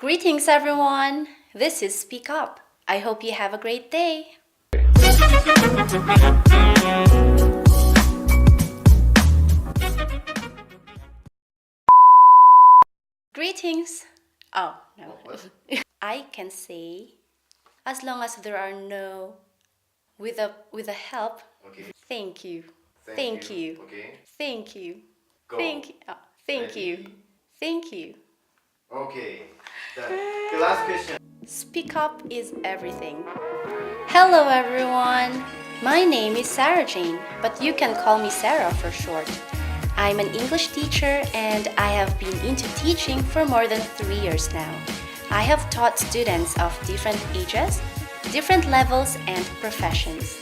Greetings everyone! This is Speak Up. I hope you have a great day. Greetings. Oh, no. I can say, as long as there are no with a help. Okay. Thank you. Thank you. Okay. Thank you. Go. Thank you. Ready? Thank you. Okay. Done. The last question. Speak up is everything. Hello everyone. My name is Sarah Jane, but you can call me Sarah for short. I'm an English teacher and I have been into teaching for more than 3 years now. I have taught students of different ages, different levels and professions.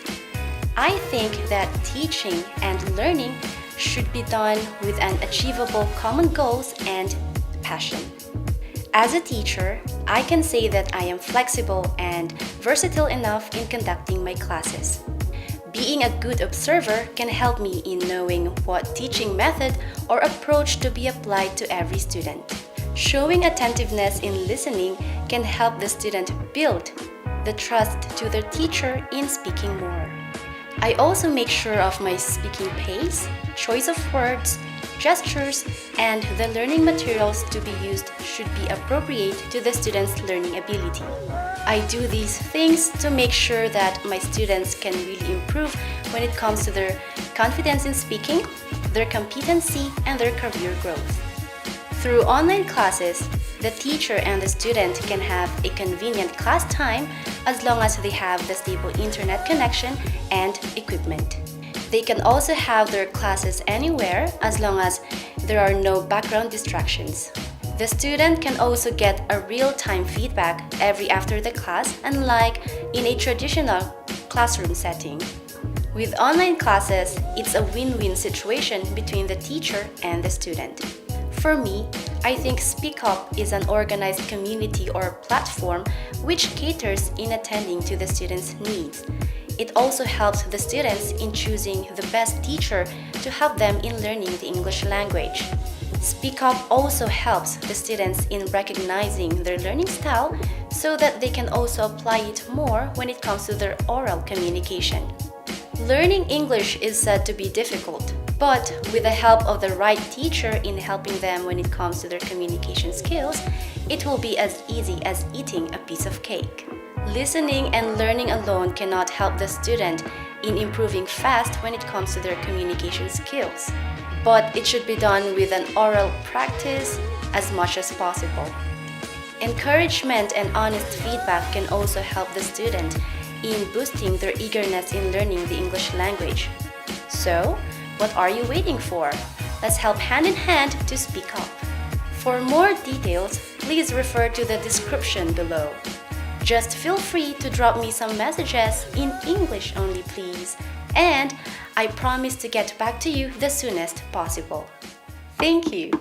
I think that teaching and learning should be done with an achievable common goals and passion. As a teacher, I can say that I am flexible and versatile enough in conducting my classes. Being a good observer can help me in knowing what teaching method or approach to be applied to every student. Showing attentiveness in listening can help the student build the trust to their teacher in speaking more. I also make sure of my speaking pace, choice of words, gestures, and the learning materials to be used should be appropriate to the student's learning ability. I do these things to make sure that my students can really improve when it comes to their confidence in speaking, their competency, and their career growth. Through online classes, the teacher and the student can have a convenient class time as long as they have the stable internet connection and equipment. They can also have their classes anywhere as long as there are no background distractions. The student can also get a real-time feedback every after the class, unlike in a traditional classroom setting. With online classes, it's a win-win situation between the teacher and the student. For me, I think Speak Up is an organized community or platform which caters in attending to the students' needs. It also helps the students in choosing the best teacher to help them in learning the English language. Speak Up also helps the students in recognizing their learning style so that they can also apply it more when it comes to their oral communication. Learning English is said to be difficult, but with the help of the right teacher in helping them when it comes to their communication skills, it will be as easy as eating a piece of cake. Listening and learning alone cannot help the student in improving fast when it comes to their communication skills, but it should be done with an oral practice as much as possible. Encouragement and honest feedback can also help the student in boosting their eagerness in learning the English language. So, what are you waiting for? Let's help hand in hand to speak up. For more details, please refer to the description below. Just feel free to drop me some messages in English only, please. And I promise to get back to you the soonest possible. Thank you.